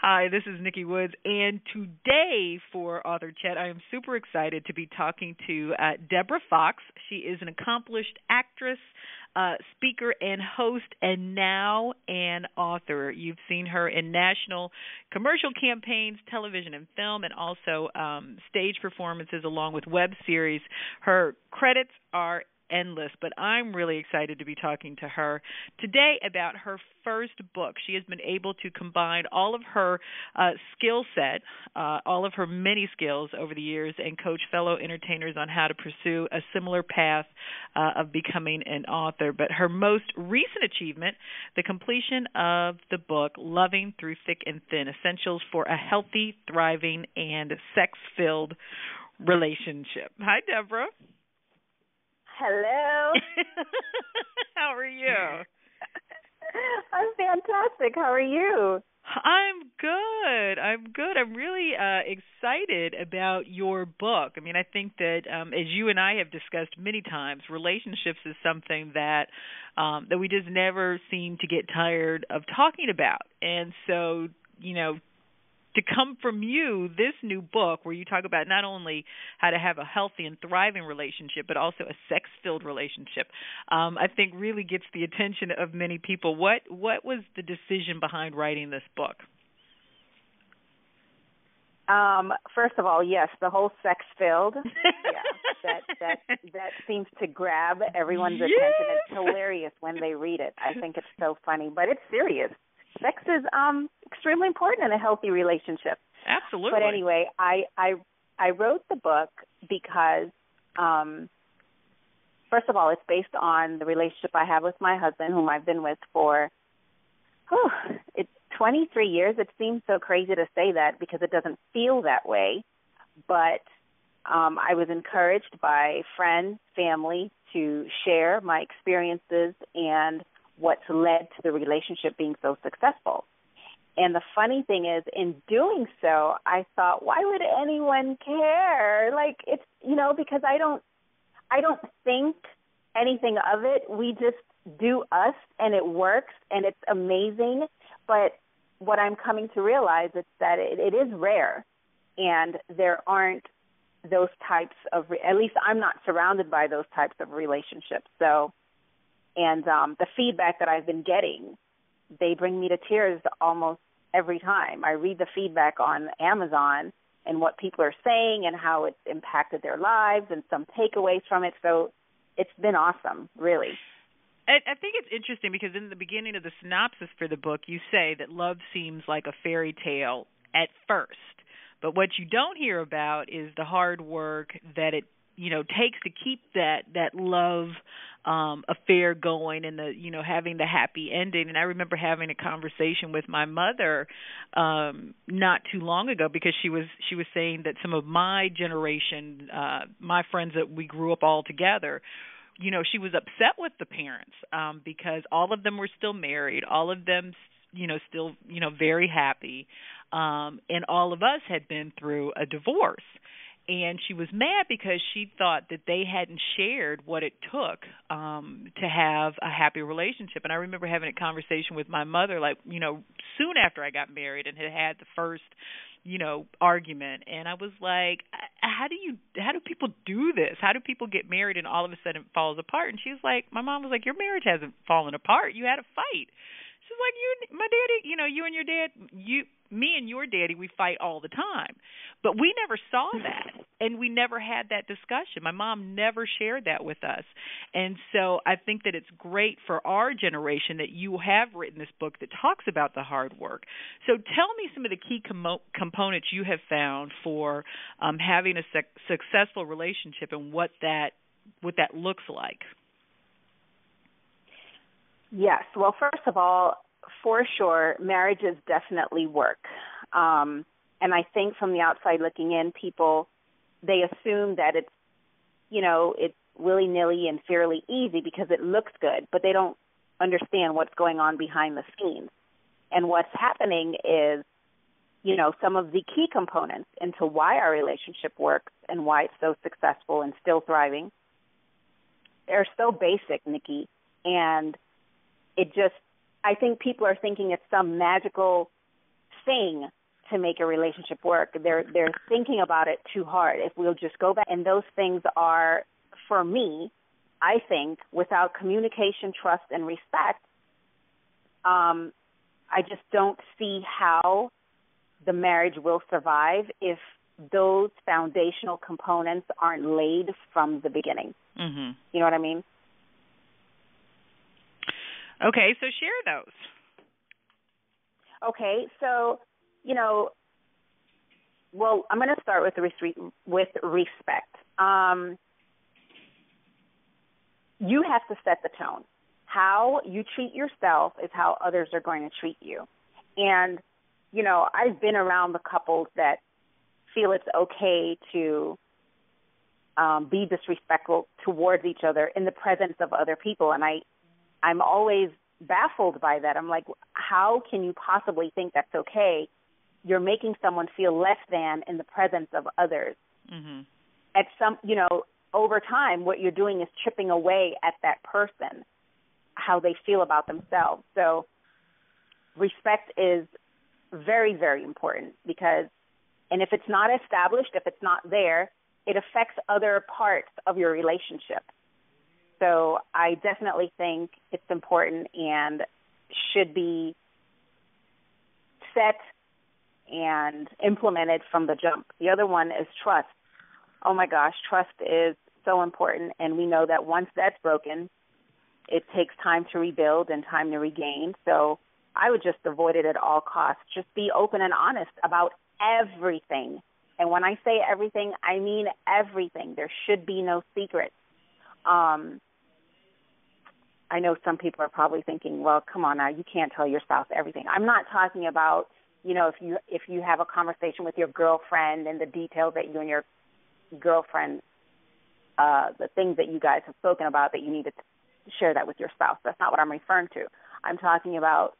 Hi, this is Nikki Woods, and today for Author Chat, I am super excited to be talking to Debra Foxx. She is an accomplished actress, speaker, and host, and now an author. You've seen her in national commercial campaigns, television and film, and also stage performances along with web series. Her credits are endless, but I'm really excited to be talking to her today about her first book. She has been able to combine all of her skill set, all of her many skills over the years, and coach fellow entertainers on how to pursue a similar path of becoming an author. But her most recent achievement, the completion of the book, Loving Through Thick and Thin, Essentials for a Healthy, Thriving, and Sex-Filled Relationship. Hi, Debra. Hello. How are you? I'm fantastic. How are you? I'm good. I'm really excited about your book. I mean, I think that as you and I have discussed many times, relationships is something that that we just never seem to get tired of talking about. And so, to come from you, this new book where you talk about not only how to have a healthy and thriving relationship, but also a sex-filled relationship, I think really gets the attention of many people. What was the decision behind writing this book? First of all, yes, the whole sex-filled, that seems to grab everyone's attention. It's hilarious when they read it. I think it's so funny, but it's serious. Sex is extremely important in a healthy relationship. Absolutely. But anyway, I wrote the book because, first of all, it's based on the relationship I have with my husband, whom I've been with for, it's 23 years. It seems so crazy to say that because it doesn't feel that way. But I was encouraged by friends, family to share my experiences and what's led to the relationship being so successful. And the funny thing is, in doing so, I thought, why would anyone care? Like, it's, because I don't think anything of it. We just do us, and it works, and it's amazing. But what I'm coming to realize is that it is rare, and there aren't those types of, at least I'm not surrounded by those types of relationships. So, and the feedback that I've been getting, they bring me to tears almost every time. I read the feedback on Amazon and what people are saying and how it's impacted their lives and some takeaways from it. So it's been awesome, really. I think it's interesting because in the beginning of the synopsis for the book, you say that love seems like a fairy tale at first. But what you don't hear about is the hard work that it takes to keep that love affair going and the having the happy ending. And I remember having a conversation with my mother not too long ago because she was saying that some of my generation, my friends that we grew up all together, she was upset with the parents because all of them were still married, all of them still very happy, and all of us had been through a divorce. And she was mad because she thought that they hadn't shared what it took to have a happy relationship. And I remember having a conversation with my mother, soon after I got married and had the first, argument. And I was like, how do people do this? How do people get married and all of a sudden it falls apart? And she was like, my mom was like, your marriage hasn't fallen apart. You had a fight. She's like, my daddy, you and your dad, me and your daddy, we fight all the time. But we never saw that, and we never had that discussion. My mom never shared that with us. And so I think that it's great for our generation that you have written this book that talks about the hard work. So tell me some of the key components you have found for having a successful relationship and what that looks like. Yes. Well, first of all, for sure, marriages definitely work. And I think from the outside looking in, people, they assume that it's, it's willy-nilly and fairly easy because it looks good, but they don't understand what's going on behind the scenes. And what's happening is, some of the key components into why our relationship works and why it's so successful and still thriving, they're so basic, Nikki, and I think people are thinking it's some magical thing to make a relationship work. They're thinking about it too hard. If we'll just go back, and those things are, for me, I think, without communication, trust, and respect, I just don't see how the marriage will survive if those foundational components aren't laid from the beginning. Mm-hmm. You know what I mean? Okay, so share those. Okay, so, well, I'm going to start with respect. You have to set the tone. How you treat yourself is how others are going to treat you. And, I've been around the couples that feel it's okay to be disrespectful towards each other in the presence of other people. And I'm always baffled by that. I'm like, how can you possibly think that's okay? You're making someone feel less than in the presence of others. Mm-hmm. At some, over time, what you're doing is chipping away at that person, how they feel about themselves. So respect is very, very important and if it's not established, if it's not there, it affects other parts of your relationship. So I definitely think it's important and should be set and implemented from the jump. The other one is trust. Oh, my gosh, trust is so important, and we know that once that's broken, it takes time to rebuild and time to regain. So I would just avoid it at all costs. Just be open and honest about everything. And when I say everything, I mean everything. There should be no secrets. I know some people are probably thinking, well, come on now, you can't tell your spouse everything. I'm not talking about, if you have a conversation with your girlfriend and the details that you and your girlfriend, the things that you guys have spoken about, that you need to share that with your spouse. That's not what I'm referring to. I'm talking about,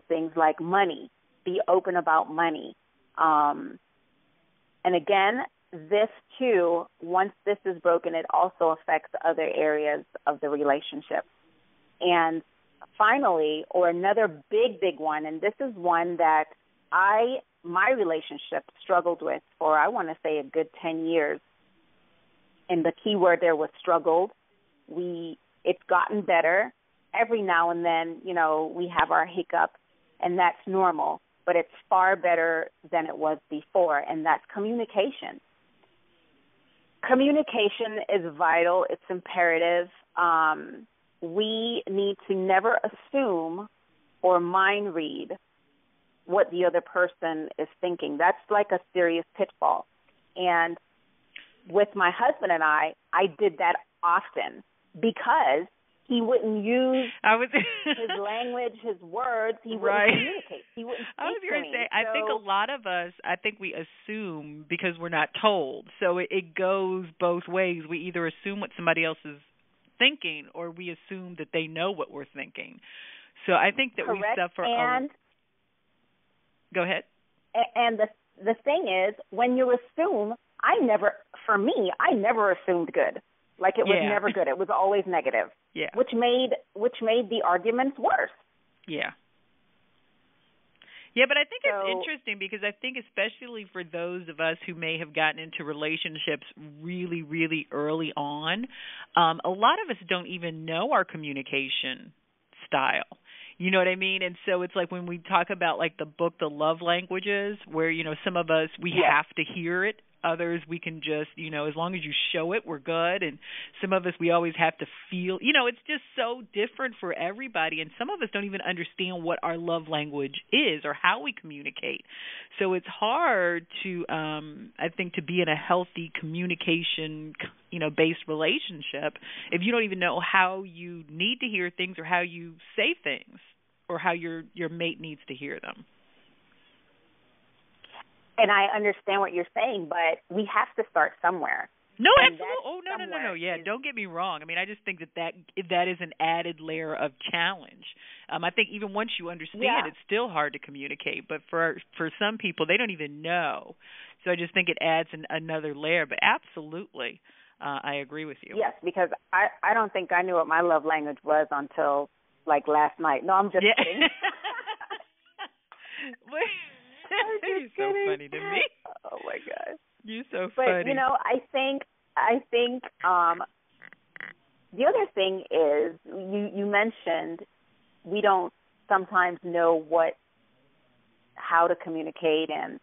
things like money. Be open about money. And again, this too, once this is broken, it also affects other areas of the relationship. And finally, or another big, big one, and this is one that my relationship struggled with for, I want to say, a good 10 years. And the key word there was struggled. It's gotten better. Every now and then, we have our hiccups, and that's normal. But it's far better than it was before, and that's communication. Communication is vital. It's imperative. We need to never assume or mind read what the other person is thinking. That's like a serious pitfall. And with my husband and I did that often because he wouldn't use his language, his words. He wouldn't communicate. He wouldn't speak I was going to say, I think a lot of us, we assume because we're not told. So it goes both ways. We either assume what somebody else is thinking, or we assume that they know what we're thinking. So I think that Correct. we suffer. Go ahead. And the thing is, when you assume, I never assumed good. Like it was never good. It was always negative. Yeah. Which made the arguments worse. Yeah. Yeah, but I think it's interesting because I think especially for those of us who may have gotten into relationships really, really early on, a lot of us don't even know our communication style. You know what I mean? And so it's like when we talk about like the book, The Love Languages, where, some of us, we have to hear it. Others, we can just, as long as you show it, we're good. And some of us, we always have to feel, it's just so different for everybody. And some of us don't even understand what our love language is or how we communicate. So it's hard to, I think, to be in a healthy communication, based relationship if you don't even know how you need to hear things or how you say things or how your mate needs to hear them. And I understand what you're saying, but we have to start somewhere. No, absolutely. Oh, no. Yeah, don't get me wrong. I mean, I just think that is an added layer of challenge. I think even once you understand, it's still hard to communicate. But for some people, they don't even know. So I just think it adds another layer. But absolutely, I agree with you. Yes, because I don't think I knew what my love language was until, like, last night. No, I'm just kidding. You're so funny to me. Oh my gosh. You're so funny. But I think the other thing is you mentioned we don't sometimes know how to communicate, and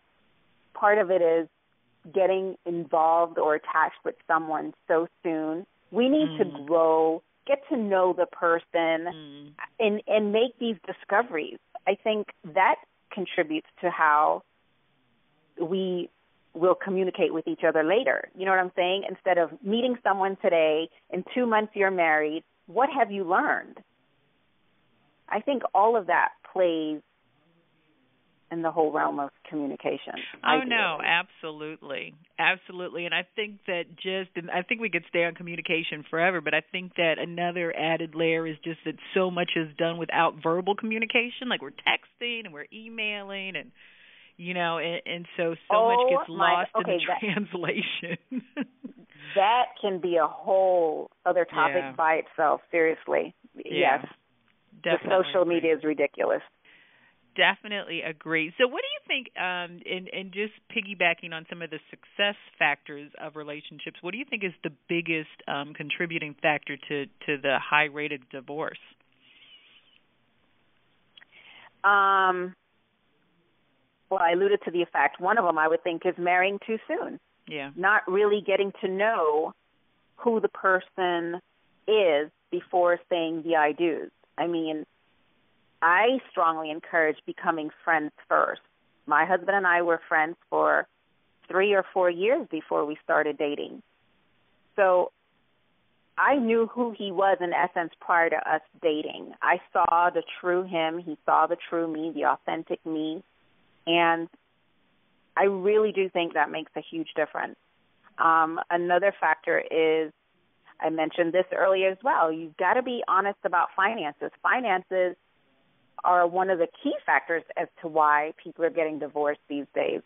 part of it is getting involved or attached with someone so soon. We need to grow, get to know the person, and make these discoveries. I think that contributes to how we will communicate with each other later. You know what I'm saying? Instead of meeting someone today, in 2 months you're married, what have you learned? I think all of that plays in the whole realm of communication. Oh, no, absolutely. Absolutely. And I think that I think we could stay on communication forever, but I think that another added layer is just that so much is done without verbal communication. Like we're texting and we're emailing and, and so much gets lost in the translation. That can be a whole other topic by itself, seriously. Yeah, yes. The social media is ridiculous. Definitely agree. So what do you think, and just piggybacking on some of the success factors of relationships, what do you think is the biggest contributing factor to the high rate of divorce? Well, I alluded to the fact one of them I would think is marrying too soon. Yeah. Not really getting to know who the person is before saying the I do's. I mean, I strongly encourage becoming friends first. My husband and I were friends for 3 or 4 years before we started dating. So I knew who he was in essence prior to us dating. I saw the true him. He saw the true me, the authentic me. And I really do think that makes a huge difference. Another factor is, I mentioned this earlier as well, you've got to be honest about finances. Finances are one of the key factors as to why people are getting divorced these days.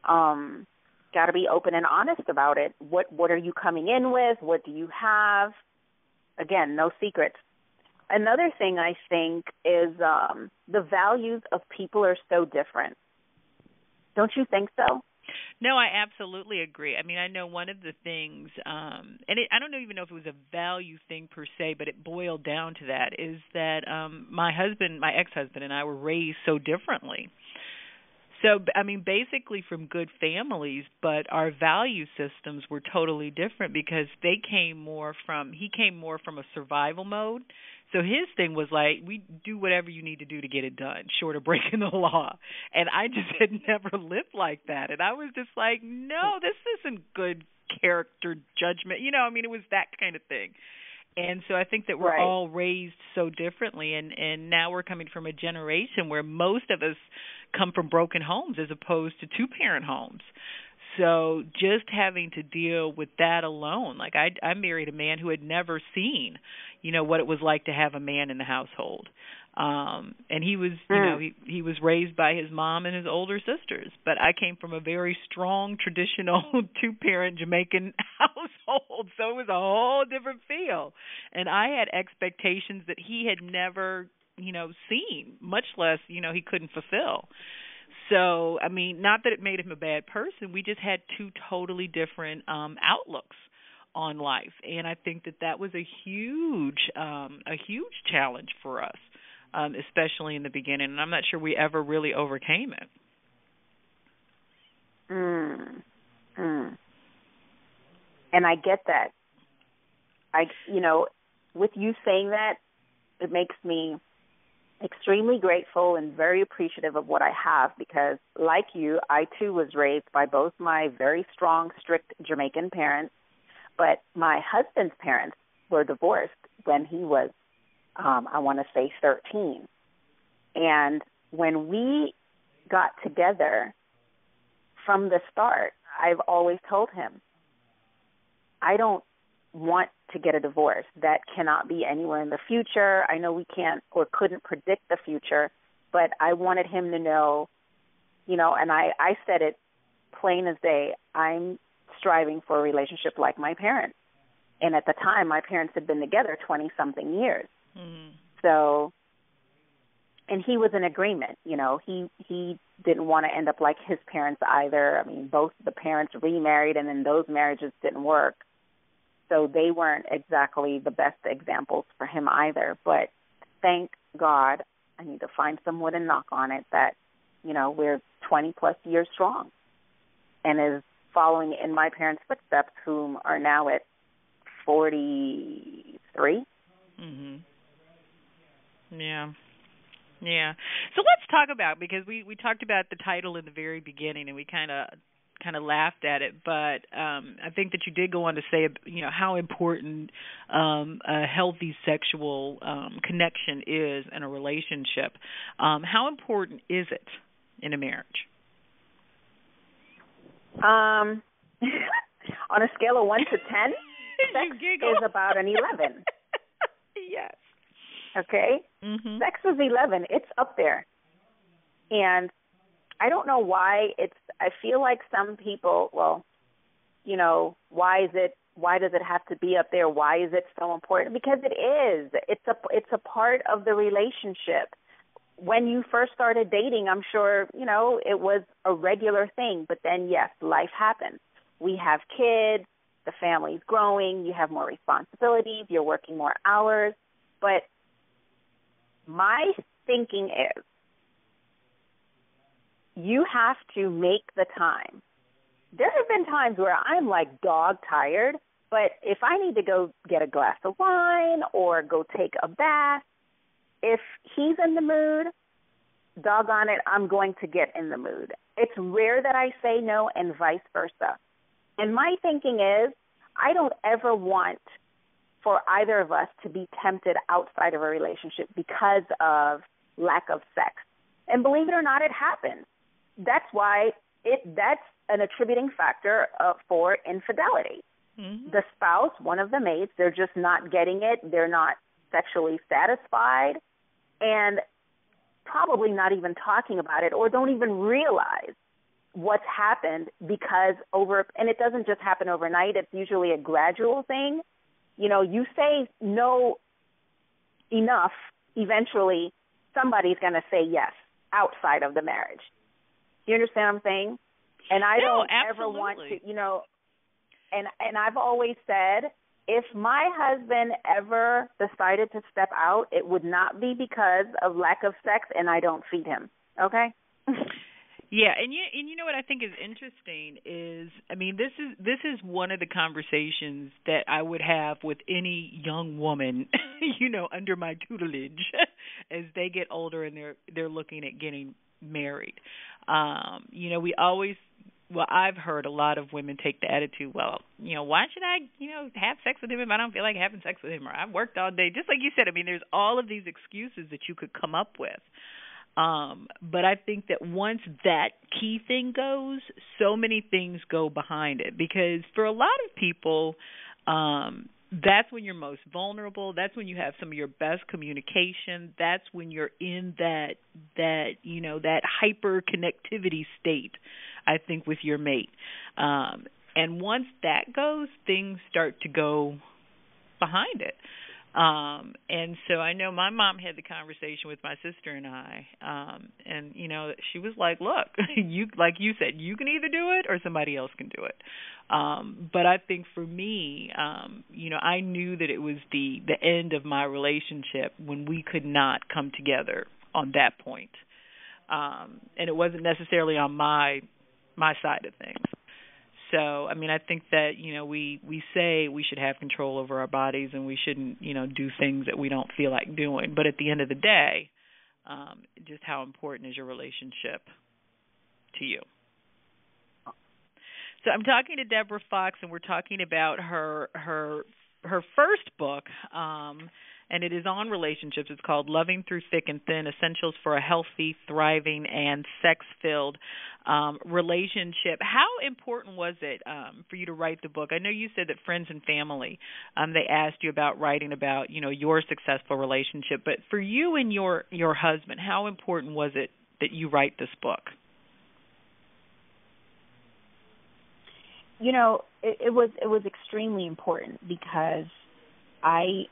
Got to be open and honest about it. What are you coming in with? What do you have? Again, no secrets. Another thing I think is the values of people are so different. Don't you think so? No, I absolutely agree. I mean, I know one of the things, and I don't even know if it was a value thing per se, but it boiled down to that, is that my ex-husband and I were raised so differently. So, I mean, basically from good families, but our value systems were totally different because he came more from a survival mode. So his thing was like, we do whatever you need to do to get it done, short of breaking the law. And I just had never lived like that. And I was just like, no, this isn't good character judgment. I mean, it was that kind of thing. And so I think that we're all raised so differently. And now we're coming from a generation where most of us come from broken homes as opposed to two-parent homes. So just having to deal with that alone, like I married a man who had never seen, what it was like to have a man in the household. And he was, he was raised by his mom and his older sisters. But I came from a very strong, traditional two-parent Jamaican household. So it was a whole different feel. And I had expectations that he had never, seen, much less, he couldn't fulfill. So, I mean, not that it made him a bad person. We just had two totally different outlooks on life. And I think that was a huge challenge for us, especially in the beginning. And I'm not sure we ever really overcame it. And I get that. With you saying that, it makes me extremely grateful and very appreciative of what I have because, like you, I too was raised by both my very strong, strict Jamaican parents, but my husband's parents were divorced when he was, I want to say 13. And when we got together from the start, I've always told him, I don't want to get a divorce. That cannot be anywhere in the future. I know we can't or couldn't predict the future, but I wanted him to know, and I said it plain as day, I'm striving for a relationship like my parents. And at the time, my parents had been together 20-something years. Mm-hmm. So and he was in agreement. You know, he didn't want to end up like his parents either. I mean, both the parents remarried, and then those marriages didn't work. So they weren't exactly the best examples for him either. But thank God, I need to find someone and knock on it, that, you know, we're 20-plus years strong and is following in my parents' footsteps, whom are now at 43. Mhm. Yeah. Yeah. So let's talk about, because we talked about the title in the very beginning, and we kind of laughed at it, but I think that you did go on to say, you know, how important a healthy sexual connection is in a relationship. How important is it in a marriage? On a scale of 1 to 10, sex is about an 11. Yes. Okay? Mm-hmm. Sex is 11. It's up there. And I don't know why I feel like some people, well, you know, why does it have to be up there? Why is it so important? Because it is. It's a part of the relationship. When you first started dating, I'm sure, you know, it was a regular thing. But then, yes, life happens. We have kids. The family's growing. You have more responsibilities. You're working more hours. But my thinking is, you have to make the time. There have been times where I'm like dog tired, but if I need to go get a glass of wine or go take a bath, if he's in the mood, doggone it, I'm going to get in the mood. It's rare that I say no, and vice versa. And my thinking is, I don't ever want for either of us to be tempted outside of a relationship because of lack of sex. And believe it or not, it happens. That's why that's an attributing factor for infidelity. Mm-hmm. The spouse, one of the mates, they're just not getting it. They're not sexually satisfied, and probably not even talking about it, or don't even realize what's happened because and it doesn't just happen overnight. It's usually a gradual thing. You know, you say no enough, eventually somebody's going to say yes outside of the marriage. You understand what I'm saying? And I don't ever want to, you know, and I've always said, if my husband ever decided to step out, it would not be because of lack of sex, and I don't feed him. Okay? Yeah, and you know what I think is interesting is, I mean, this is one of the conversations that I would have with any young woman, you know, under my tutelage as they get older and they're looking at getting married. You know, I've heard a lot of women take the attitude, well, you know, why should I, you know, have sex with him if I don't feel like having sex with him, or I've worked all day. Just like you said, I mean, there's all of these excuses that you could come up with. But I think that once that key thing goes, so many things go behind it. Because for a lot of people, that's when you're most vulnerable. That's when you have some of your best communication. That's when you're in that you know, that hyper connectivity state, I think, with your mate. And once that goes, things start to go behind it. And so I know my mom had the conversation with my sister and I, and, you know, she was like, look, like you said, you can either do it or somebody else can do it. But I think for me, you know, I knew that it was the end of my relationship when we could not come together on that point. And it wasn't necessarily on my side of things. So, I mean, I think that, you know, we say we should have control over our bodies and we shouldn't, you know, do things that we don't feel like doing. But at the end of the day, just how important is your relationship to you? So I'm talking to Debra Foxx, and we're talking about her first book, and it is on relationships. It's called Loving Through Thick and Thin, Essentials for a Healthy, Thriving, and Sex-Filled Relationship. How important was it for you to write the book? I know you said that friends and family, they asked you about writing about, you know, your successful relationship. But for you and your husband, how important was it that you write this book? You know, it was extremely important because I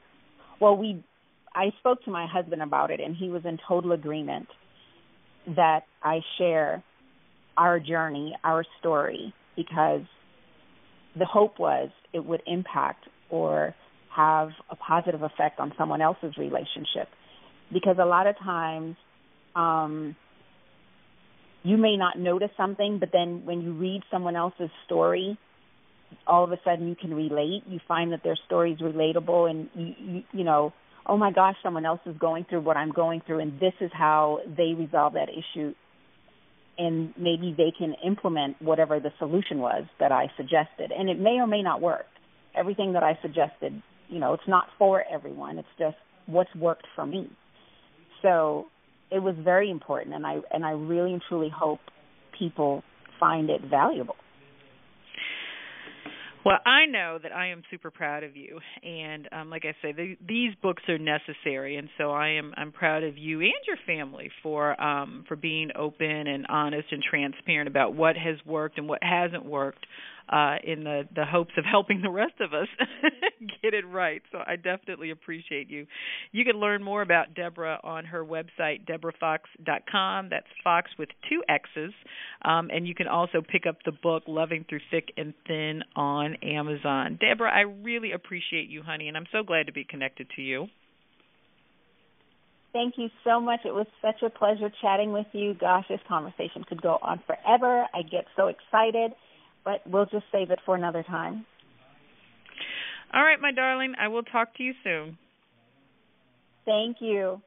I spoke to my husband about it, and he was in total agreement that I share our journey, our story, because the hope was it would impact or have a positive effect on someone else's relationship. Because a lot of times you may not notice something, but then when you read someone else's story, all of a sudden you can relate. You find that their story is relatable, and you know, oh my gosh, someone else is going through what I'm going through, and this is how they resolve that issue. And maybe they can implement whatever the solution was that I suggested. And it may or may not work. Everything that I suggested, you know, it's not for everyone. It's just what's worked for me. So it was very important, and I really and truly hope people find it valuable. Well, I know that I am super proud of you, and like I say, these books are necessary, and so I'm proud of you and your family for being open and honest and transparent about what has worked and what hasn't worked, in the hopes of helping the rest of us get it right. So I definitely appreciate you. You can learn more about Debra on her website, DebraFoxx.com. That's Fox with 2 X's. And you can also pick up the book, Loving Through Thick and Thin, on Amazon. Debra, I really appreciate you, honey, and I'm so glad to be connected to you. Thank you so much. It was such a pleasure chatting with you. Gosh, this conversation could go on forever. I get so excited, but we'll just save it for another time. All right, my darling. I will talk to you soon. Thank you.